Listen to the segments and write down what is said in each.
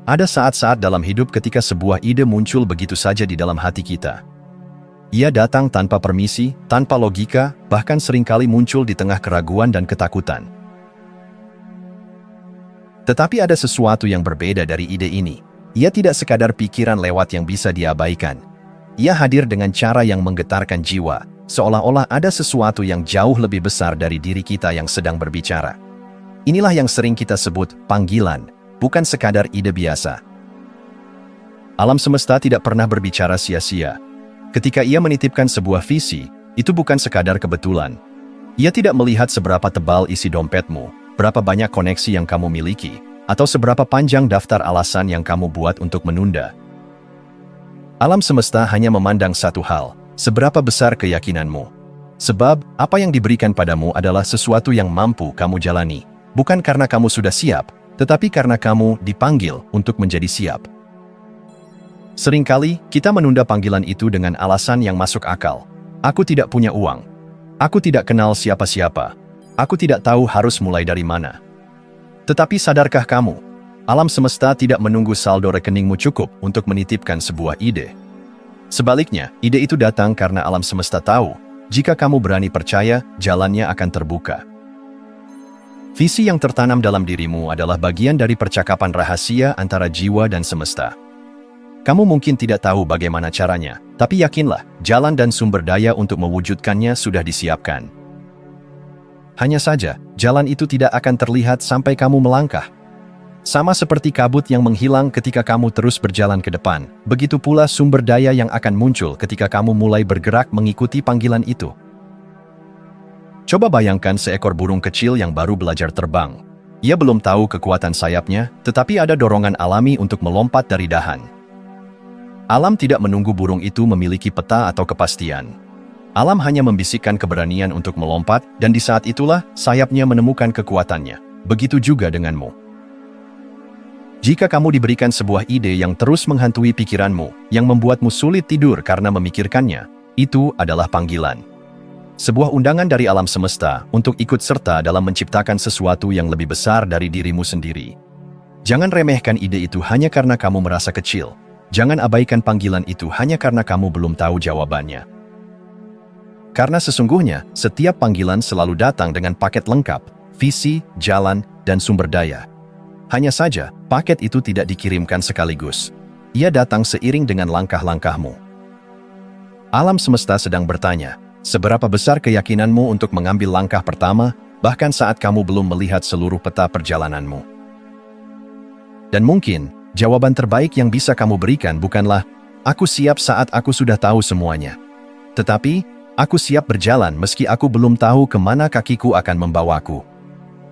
Ada saat-saat dalam hidup ketika sebuah ide muncul begitu saja di dalam hati kita. Ia datang tanpa permisi, tanpa logika, bahkan seringkali muncul di tengah keraguan dan ketakutan. Tetapi ada sesuatu yang berbeda dari ide ini. Ia tidak sekadar pikiran lewat yang bisa diabaikan. Ia hadir dengan cara yang menggetarkan jiwa, seolah-olah ada sesuatu yang jauh lebih besar dari diri kita yang sedang berbicara. Inilah yang sering kita sebut panggilan, bukan sekadar ide biasa. Alam semesta tidak pernah berbicara sia-sia. Ketika ia menitipkan sebuah visi, itu bukan sekadar kebetulan. Ia tidak melihat seberapa tebal isi dompetmu, berapa banyak koneksi yang kamu miliki, atau seberapa panjang daftar alasan yang kamu buat untuk menunda. Alam semesta hanya memandang satu hal, seberapa besar keyakinanmu. Sebab, apa yang diberikan padamu adalah sesuatu yang mampu kamu jalani, bukan karena kamu sudah siap, tetapi karena kamu dipanggil untuk menjadi siap. Seringkali, kita menunda panggilan itu dengan alasan yang masuk akal. Aku tidak punya uang. Aku tidak kenal siapa-siapa. Aku tidak tahu harus mulai dari mana. Tetapi sadarkah kamu, alam semesta tidak menunggu saldo rekeningmu cukup untuk menitipkan sebuah ide. Sebaliknya, ide itu datang karena alam semesta tahu, jika kamu berani percaya, jalannya akan terbuka. Visi yang tertanam dalam dirimu adalah bagian dari percakapan rahasia antara jiwa dan semesta. Kamu mungkin tidak tahu bagaimana caranya, tapi yakinlah, jalan dan sumber daya untuk mewujudkannya sudah disiapkan. Hanya saja, jalan itu tidak akan terlihat sampai kamu melangkah. Sama seperti kabut yang menghilang ketika kamu terus berjalan ke depan, begitu pula sumber daya yang akan muncul ketika kamu mulai bergerak mengikuti panggilan itu. Coba bayangkan seekor burung kecil yang baru belajar terbang. Ia belum tahu kekuatan sayapnya, tetapi ada dorongan alami untuk melompat dari dahan. Alam tidak menunggu burung itu memiliki peta atau kepastian. Alam hanya membisikkan keberanian untuk melompat, dan di saat itulah sayapnya menemukan kekuatannya. Begitu juga denganmu. Jika kamu diberikan sebuah ide yang terus menghantui pikiranmu, yang membuatmu sulit tidur karena memikirkannya, itu adalah panggilan. Sebuah undangan dari alam semesta untuk ikut serta dalam menciptakan sesuatu yang lebih besar dari dirimu sendiri. Jangan remehkan ide itu hanya karena kamu merasa kecil. Jangan abaikan panggilan itu hanya karena kamu belum tahu jawabannya. Karena sesungguhnya, setiap panggilan selalu datang dengan paket lengkap, visi, jalan, dan sumber daya. Hanya saja, paket itu tidak dikirimkan sekaligus. Ia datang seiring dengan langkah-langkahmu. Alam semesta sedang bertanya, seberapa besar keyakinanmu untuk mengambil langkah pertama, bahkan saat kamu belum melihat seluruh peta perjalananmu? Dan mungkin, jawaban terbaik yang bisa kamu berikan bukanlah, aku siap saat aku sudah tahu semuanya. Tetapi, aku siap berjalan meski aku belum tahu kemana kakiku akan membawaku.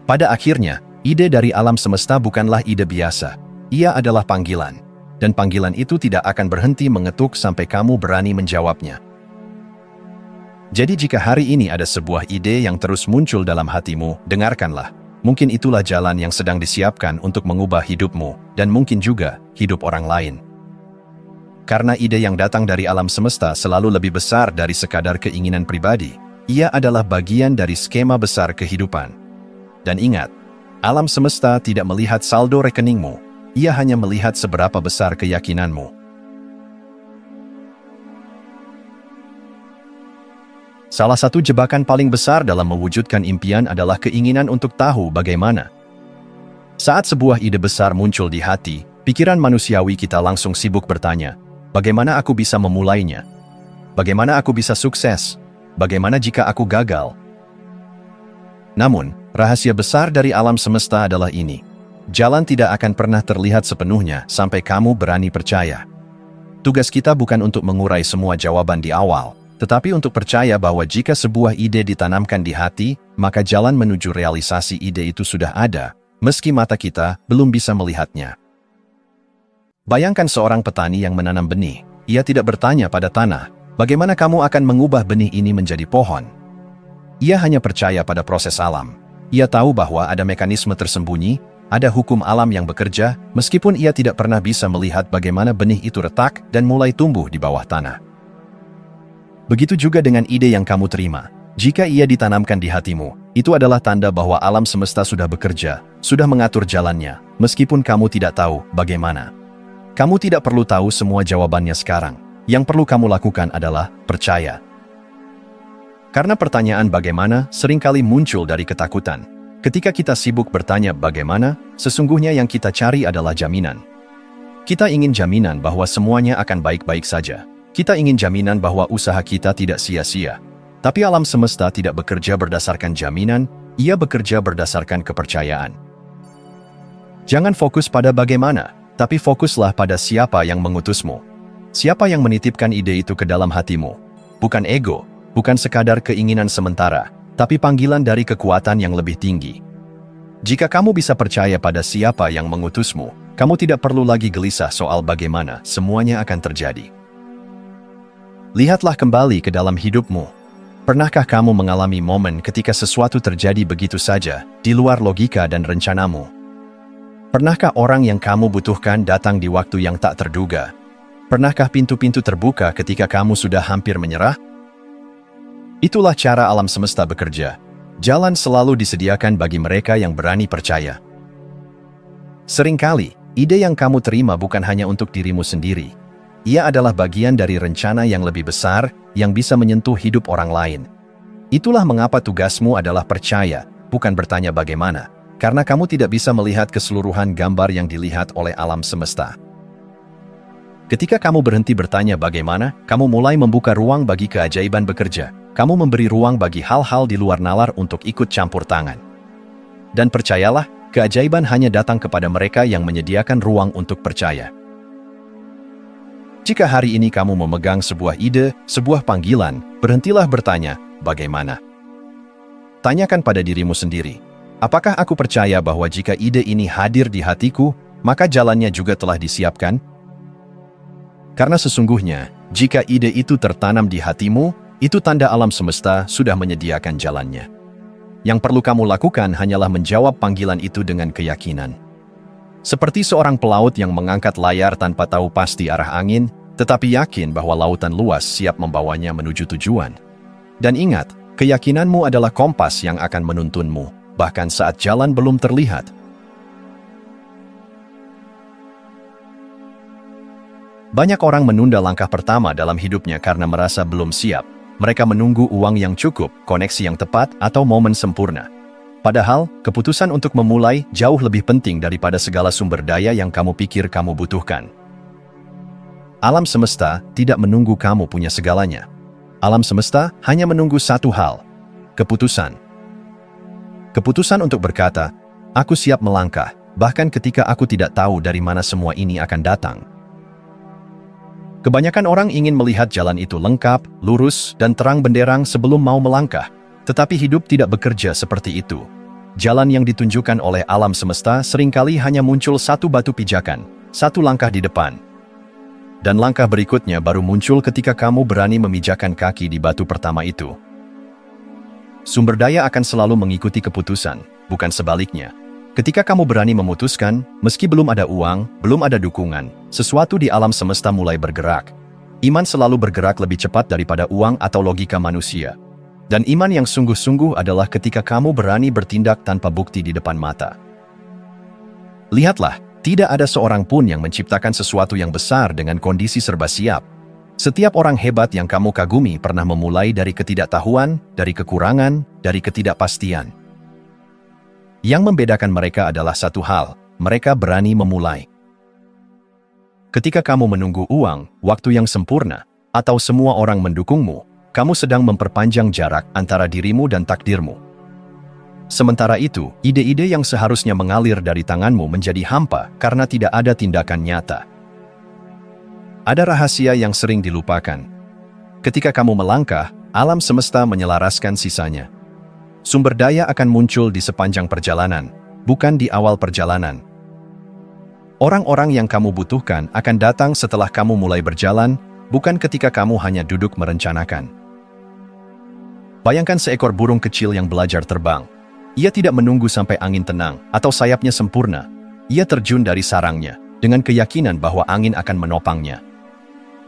Pada akhirnya, ide dari alam semesta bukanlah ide biasa. Ia adalah panggilan. Dan panggilan itu tidak akan berhenti mengetuk sampai kamu berani menjawabnya. Jadi jika hari ini ada sebuah ide yang terus muncul dalam hatimu, dengarkanlah. Mungkin itulah jalan yang sedang disiapkan untuk mengubah hidupmu, dan mungkin juga hidup orang lain. Karena ide yang datang dari alam semesta selalu lebih besar dari sekadar keinginan pribadi. Ia adalah bagian dari skema besar kehidupan. Dan ingat, alam semesta tidak melihat saldo rekeningmu. Ia hanya melihat seberapa besar keyakinanmu. Salah satu jebakan paling besar dalam mewujudkan impian adalah keinginan untuk tahu bagaimana. Saat sebuah ide besar muncul di hati, pikiran manusiawi kita langsung sibuk bertanya, bagaimana aku bisa memulainya? Bagaimana aku bisa sukses? Bagaimana jika aku gagal? Namun, rahasia besar dari alam semesta adalah ini. Jalan tidak akan pernah terlihat sepenuhnya sampai kamu berani percaya. Tugas kita bukan untuk mengurai semua jawaban di awal, tetapi untuk percaya bahwa jika sebuah ide ditanamkan di hati, maka jalan menuju realisasi ide itu sudah ada, meski mata kita belum bisa melihatnya. Bayangkan seorang petani yang menanam benih. Ia tidak bertanya pada tanah, bagaimana kamu akan mengubah benih ini menjadi pohon? Ia hanya percaya pada proses alam. Ia tahu bahwa ada mekanisme tersembunyi, ada hukum alam yang bekerja, meskipun ia tidak pernah bisa melihat bagaimana benih itu retak dan mulai tumbuh di bawah tanah. Begitu juga dengan ide yang kamu terima. Jika ia ditanamkan di hatimu, Itu adalah tanda bahwa alam semesta sudah bekerja, sudah mengatur jalannya, meskipun kamu tidak tahu bagaimana. Kamu tidak perlu tahu semua jawabannya sekarang. Yang perlu kamu lakukan adalah percaya. Karena pertanyaan bagaimana seringkali muncul dari ketakutan. Ketika kita sibuk bertanya bagaimana, sesungguhnya yang kita cari adalah jaminan. Kita ingin jaminan bahwa semuanya akan baik-baik saja. Kita ingin jaminan bahwa usaha kita tidak sia-sia. Tapi alam semesta tidak bekerja berdasarkan jaminan, ia bekerja berdasarkan kepercayaan. Jangan fokus pada bagaimana, tapi fokuslah pada siapa yang mengutusmu. Siapa yang menitipkan ide itu ke dalam hatimu. Bukan ego, bukan sekadar keinginan sementara, tapi panggilan dari kekuatan yang lebih tinggi. Jika kamu bisa percaya pada siapa yang mengutusmu, kamu tidak perlu lagi gelisah soal bagaimana semuanya akan terjadi. Lihatlah kembali ke dalam hidupmu. Pernahkah kamu mengalami momen ketika sesuatu terjadi begitu saja, di luar logika dan rencanamu? Pernahkah orang yang kamu butuhkan datang di waktu yang tak terduga? Pernahkah pintu-pintu terbuka ketika kamu sudah hampir menyerah? Itulah cara alam semesta bekerja. Jalan selalu disediakan bagi mereka yang berani percaya. Seringkali, ide yang kamu terima bukan hanya untuk dirimu sendiri. Ia adalah bagian dari rencana yang lebih besar, yang bisa menyentuh hidup orang lain. Itulah mengapa tugasmu adalah percaya, bukan bertanya bagaimana, karena kamu tidak bisa melihat keseluruhan gambar yang dilihat oleh alam semesta. Ketika kamu berhenti bertanya bagaimana, kamu mulai membuka ruang bagi keajaiban bekerja. Kamu memberi ruang bagi hal-hal di luar nalar untuk ikut campur tangan. Dan percayalah, keajaiban hanya datang kepada mereka yang menyediakan ruang untuk percaya. Jika hari ini kamu memegang sebuah ide, sebuah panggilan, berhentilah bertanya, bagaimana? Tanyakan pada dirimu sendiri, apakah aku percaya bahwa jika ide ini hadir di hatiku, maka jalannya juga telah disiapkan? Karena sesungguhnya, jika ide itu tertanam di hatimu, itu tanda alam semesta sudah menyediakan jalannya. Yang perlu kamu lakukan hanyalah menjawab panggilan itu dengan keyakinan. Seperti seorang pelaut yang mengangkat layar tanpa tahu pasti arah angin, tetapi yakin bahwa lautan luas siap membawanya menuju tujuan. Dan ingat, keyakinanmu adalah kompas yang akan menuntunmu, bahkan saat jalan belum terlihat. Banyak orang menunda langkah pertama dalam hidupnya karena merasa belum siap. Mereka menunggu uang yang cukup, koneksi yang tepat, atau momen sempurna. Padahal, keputusan untuk memulai jauh lebih penting daripada segala sumber daya yang kamu pikir kamu butuhkan. Alam semesta tidak menunggu kamu punya segalanya. Alam semesta hanya menunggu satu hal, keputusan. Keputusan untuk berkata, aku siap melangkah, bahkan ketika aku tidak tahu dari mana semua ini akan datang. Kebanyakan orang ingin melihat jalan itu lengkap, lurus, dan terang benderang sebelum mau melangkah. Tetapi hidup tidak bekerja seperti itu. Jalan yang ditunjukkan oleh alam semesta seringkali hanya muncul satu batu pijakan, satu langkah di depan. Dan langkah berikutnya baru muncul ketika kamu berani memijakkan kaki di batu pertama itu. Sumber daya akan selalu mengikuti keputusan, bukan sebaliknya. Ketika kamu berani memutuskan, meski belum ada uang, belum ada dukungan, sesuatu di alam semesta mulai bergerak. Iman selalu bergerak lebih cepat daripada uang atau logika manusia. Dan iman yang sungguh-sungguh adalah ketika kamu berani bertindak tanpa bukti di depan mata. Lihatlah, tidak ada seorang pun yang menciptakan sesuatu yang besar dengan kondisi serba siap. Setiap orang hebat yang kamu kagumi pernah memulai dari ketidaktahuan, dari kekurangan, dari ketidakpastian. Yang membedakan mereka adalah satu hal, mereka berani memulai. Ketika kamu menunggu uang, waktu yang sempurna, atau semua orang mendukungmu, kamu sedang memperpanjang jarak antara dirimu dan takdirmu. Sementara itu, ide-ide yang seharusnya mengalir dari tanganmu menjadi hampa karena tidak ada tindakan nyata. Ada rahasia yang sering dilupakan. Ketika kamu melangkah, alam semesta menyelaraskan sisanya. Sumber daya akan muncul di sepanjang perjalanan, bukan di awal perjalanan. Orang-orang yang kamu butuhkan akan datang setelah kamu mulai berjalan, bukan ketika kamu hanya duduk merencanakan. Bayangkan seekor burung kecil yang belajar terbang. Ia tidak menunggu sampai angin tenang atau sayapnya sempurna. Ia terjun dari sarangnya, dengan keyakinan bahwa angin akan menopangnya.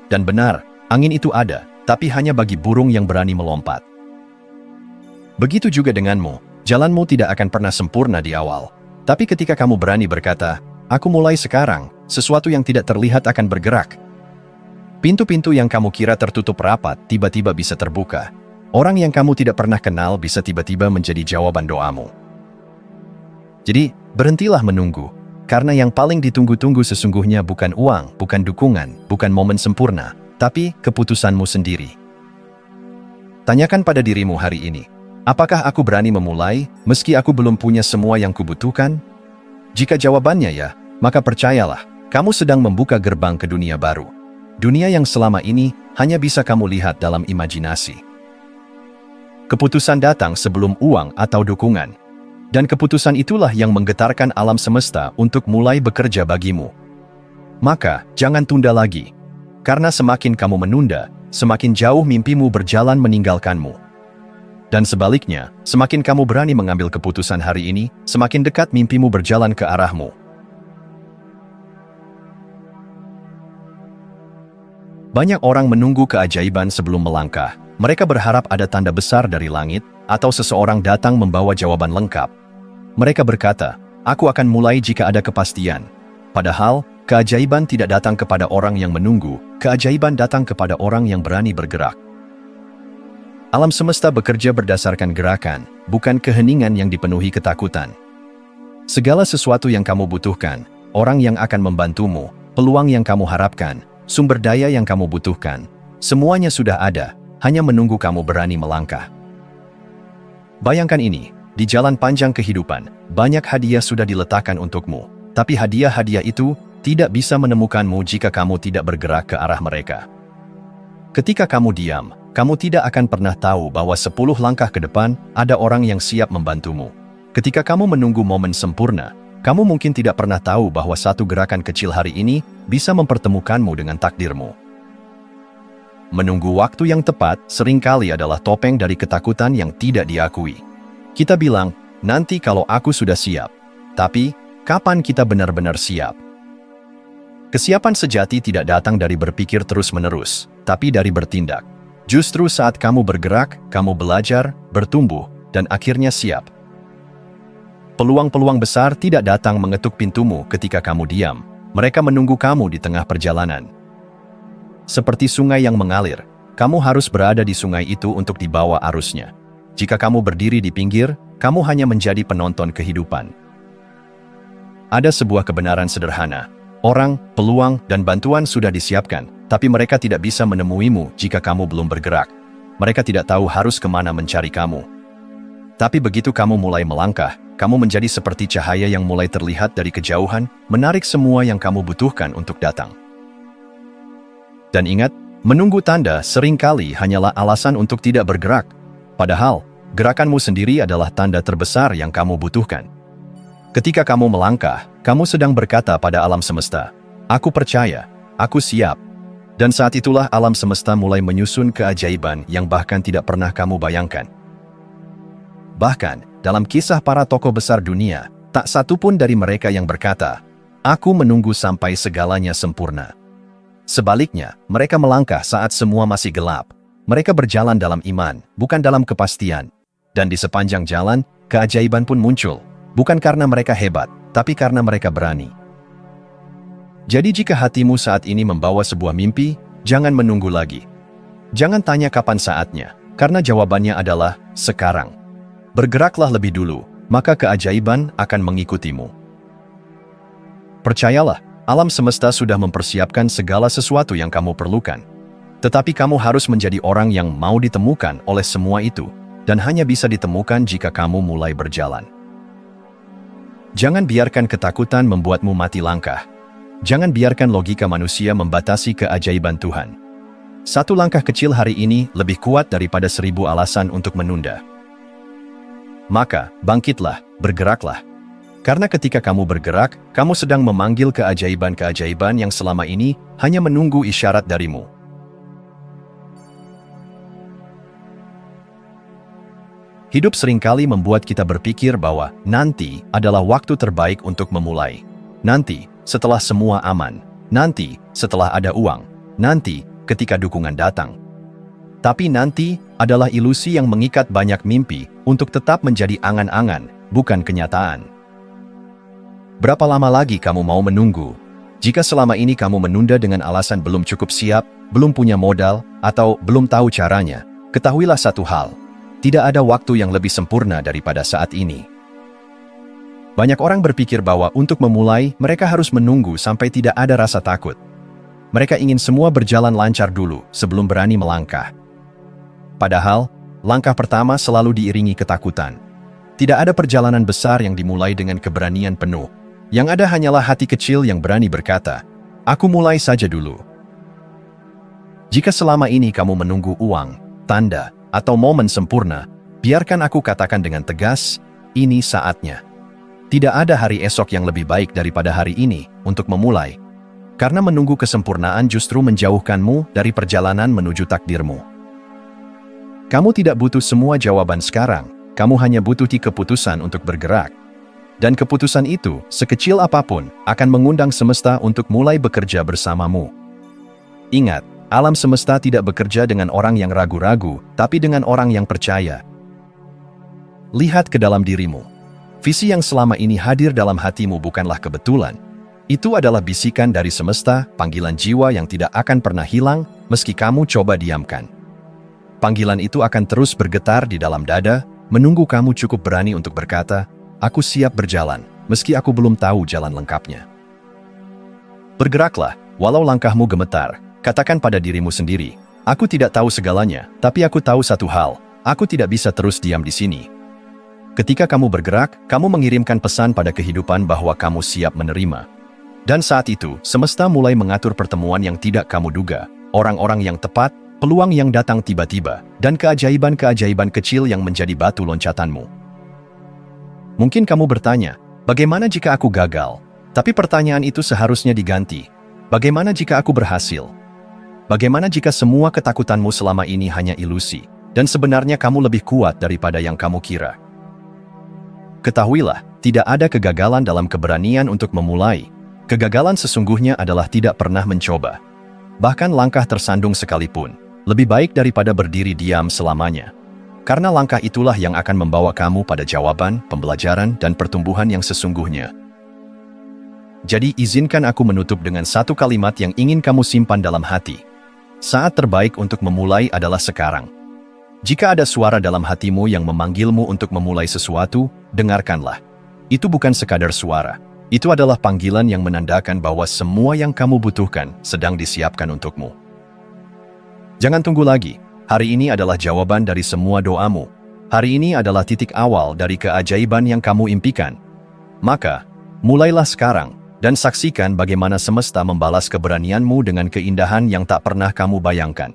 Dan benar, angin itu ada, tapi hanya bagi burung yang berani melompat. Begitu juga denganmu, Jalanmu tidak akan pernah sempurna di awal. Tapi ketika kamu berani berkata, "Aku mulai sekarang," sesuatu yang tidak terlihat akan bergerak. Pintu-pintu yang kamu kira tertutup rapat tiba-tiba bisa terbuka. Orang yang kamu tidak pernah kenal bisa tiba-tiba menjadi jawaban doamu. Jadi, berhentilah menunggu. Karena yang paling ditunggu-tunggu sesungguhnya bukan uang, bukan dukungan, bukan momen sempurna, tapi keputusanmu sendiri. Tanyakan pada dirimu hari ini, apakah aku berani memulai meski aku belum punya semua yang kubutuhkan? Jika jawabannya ya, maka percayalah, kamu sedang membuka gerbang ke dunia baru. Dunia yang selama ini hanya bisa kamu lihat dalam imajinasi. Keputusan datang sebelum uang atau dukungan. Dan keputusan itulah yang menggetarkan alam semesta untuk mulai bekerja bagimu. Maka, jangan tunda lagi. Karena semakin kamu menunda, semakin jauh mimpimu berjalan meninggalkanmu. Dan sebaliknya, semakin kamu berani mengambil keputusan hari ini, semakin dekat mimpimu berjalan ke arahmu. Banyak orang menunggu keajaiban sebelum melangkah. Mereka berharap ada tanda besar dari langit, atau seseorang datang membawa jawaban lengkap. Mereka berkata, "Aku akan mulai jika ada kepastian." Padahal, keajaiban tidak datang kepada orang yang menunggu, keajaiban datang kepada orang yang berani bergerak. Alam semesta bekerja berdasarkan gerakan, bukan keheningan yang dipenuhi ketakutan. Segala sesuatu yang kamu butuhkan, orang yang akan membantumu, peluang yang kamu harapkan, sumber daya yang kamu butuhkan, semuanya sudah ada, hanya menunggu kamu berani melangkah. Bayangkan ini, di jalan panjang kehidupan, banyak hadiah sudah diletakkan untukmu, tapi hadiah-hadiah itu tidak bisa menemukanmu jika kamu tidak bergerak ke arah mereka. Ketika kamu diam, kamu tidak akan pernah tahu bahwa 10 langkah ke depan ada orang yang siap membantumu. Ketika kamu menunggu momen sempurna, kamu mungkin tidak pernah tahu bahwa satu gerakan kecil hari ini bisa mempertemukanmu dengan takdirmu. Menunggu waktu yang tepat seringkali adalah topeng dari ketakutan yang tidak diakui. Kita bilang, nanti kalau aku sudah siap. Tapi, kapan kita benar-benar siap? Kesiapan sejati tidak datang dari berpikir terus-menerus, tapi dari bertindak. Justru saat kamu bergerak, kamu belajar, bertumbuh, dan akhirnya siap. Peluang-peluang besar tidak datang mengetuk pintumu ketika kamu diam. Mereka menunggu kamu di tengah perjalanan. Seperti sungai yang mengalir, kamu harus berada di sungai itu untuk dibawa arusnya. Jika kamu berdiri di pinggir, kamu hanya menjadi penonton kehidupan. Ada sebuah kebenaran sederhana. Orang, peluang, dan bantuan sudah disiapkan, tapi mereka tidak bisa menemuimu jika kamu belum bergerak. Mereka tidak tahu harus kemana mencari kamu. Tapi begitu kamu mulai melangkah, kamu menjadi seperti cahaya yang mulai terlihat dari kejauhan, menarik semua yang kamu butuhkan untuk datang. Dan ingat, menunggu tanda seringkali hanyalah alasan untuk tidak bergerak. Padahal, gerakanmu sendiri adalah tanda terbesar yang kamu butuhkan. Ketika kamu melangkah, kamu sedang berkata pada alam semesta, "Aku percaya, aku siap." Dan saat itulah alam semesta mulai menyusun keajaiban yang bahkan tidak pernah kamu bayangkan. Bahkan, dalam kisah para tokoh besar dunia, tak satu pun dari mereka yang berkata, "Aku menunggu sampai segalanya sempurna." Sebaliknya, mereka melangkah saat semua masih gelap. Mereka berjalan dalam iman, bukan dalam kepastian. Dan di sepanjang jalan, keajaiban pun muncul. Bukan karena mereka hebat, tapi karena mereka berani. Jadi jika hatimu saat ini membawa sebuah mimpi, jangan menunggu lagi. Jangan tanya kapan saatnya, karena jawabannya adalah sekarang. Bergeraklah lebih dulu, maka keajaiban akan mengikutimu. Percayalah, alam semesta sudah mempersiapkan segala sesuatu yang kamu perlukan. Tetapi kamu harus menjadi orang yang mau ditemukan oleh semua itu, dan hanya bisa ditemukan jika kamu mulai berjalan. Jangan biarkan ketakutan membuatmu mati langkah. Jangan biarkan logika manusia membatasi keajaiban Tuhan. Satu langkah kecil hari ini lebih kuat daripada 1000 alasan untuk menunda. Maka, bangkitlah, bergeraklah. Karena ketika kamu bergerak, kamu sedang memanggil keajaiban-keajaiban yang selama ini hanya menunggu isyarat darimu. Hidup seringkali membuat kita berpikir bahwa nanti adalah waktu terbaik untuk memulai. Nanti, setelah semua aman. Nanti, setelah ada uang. Nanti, ketika dukungan datang. Tapi nanti adalah ilusi yang mengikat banyak mimpi untuk tetap menjadi angan-angan, bukan kenyataan. Berapa lama lagi kamu mau menunggu? Jika selama ini kamu menunda dengan alasan belum cukup siap, belum punya modal, atau belum tahu caranya, ketahuilah satu hal, tidak ada waktu yang lebih sempurna daripada saat ini. Banyak orang berpikir bahwa untuk memulai, mereka harus menunggu sampai tidak ada rasa takut. Mereka ingin semua berjalan lancar dulu sebelum berani melangkah. Padahal, langkah pertama selalu diiringi ketakutan. Tidak ada perjalanan besar yang dimulai dengan keberanian penuh. Yang ada hanyalah hati kecil yang berani berkata, "Aku mulai saja dulu." Jika selama ini kamu menunggu uang, tanda, atau momen sempurna, biarkan aku katakan dengan tegas, ini saatnya. Tidak ada hari esok yang lebih baik daripada hari ini untuk memulai. Karena menunggu kesempurnaan justru menjauhkanmu dari perjalanan menuju takdirmu. Kamu tidak butuh semua jawaban sekarang, kamu hanya butuh keputusan untuk bergerak. Dan keputusan itu, sekecil apapun, akan mengundang semesta untuk mulai bekerja bersamamu. Ingat, alam semesta tidak bekerja dengan orang yang ragu-ragu, tapi dengan orang yang percaya. Lihat ke dalam dirimu. Visi yang selama ini hadir dalam hatimu bukanlah kebetulan. Itu adalah bisikan dari semesta, panggilan jiwa yang tidak akan pernah hilang, meski kamu coba diamkan. Panggilan itu akan terus bergetar di dalam dada, menunggu kamu cukup berani untuk berkata, "Aku siap berjalan, meski aku belum tahu jalan lengkapnya." Bergeraklah, walau langkahmu gemetar, katakan pada dirimu sendiri, "Aku tidak tahu segalanya, tapi aku tahu satu hal, aku tidak bisa terus diam di sini." Ketika kamu bergerak, kamu mengirimkan pesan pada kehidupan bahwa kamu siap menerima. Dan saat itu, semesta mulai mengatur pertemuan yang tidak kamu duga, orang-orang yang tepat, peluang yang datang tiba-tiba, dan keajaiban-keajaiban kecil yang menjadi batu loncatanmu. Mungkin kamu bertanya, bagaimana jika aku gagal? Tapi pertanyaan itu seharusnya diganti. Bagaimana jika aku berhasil? Bagaimana jika semua ketakutanmu selama ini hanya ilusi, dan sebenarnya kamu lebih kuat daripada yang kamu kira? Ketahuilah, tidak ada kegagalan dalam keberanian untuk memulai. Kegagalan sesungguhnya adalah tidak pernah mencoba. Bahkan langkah tersandung sekalipun, lebih baik daripada berdiri diam selamanya. Karena langkah itulah yang akan membawa kamu pada jawaban, pembelajaran, dan pertumbuhan yang sesungguhnya. Jadi izinkan aku menutup dengan satu kalimat yang ingin kamu simpan dalam hati. Saat terbaik untuk memulai adalah sekarang. Jika ada suara dalam hatimu yang memanggilmu untuk memulai sesuatu, dengarkanlah. Itu bukan sekadar suara. Itu adalah panggilan yang menandakan bahwa semua yang kamu butuhkan sedang disiapkan untukmu. Jangan tunggu lagi. Hari ini adalah jawaban dari semua doamu. Hari ini adalah titik awal dari keajaiban yang kamu impikan. Maka, mulailah sekarang dan saksikan bagaimana semesta membalas keberanianmu dengan keindahan yang tak pernah kamu bayangkan.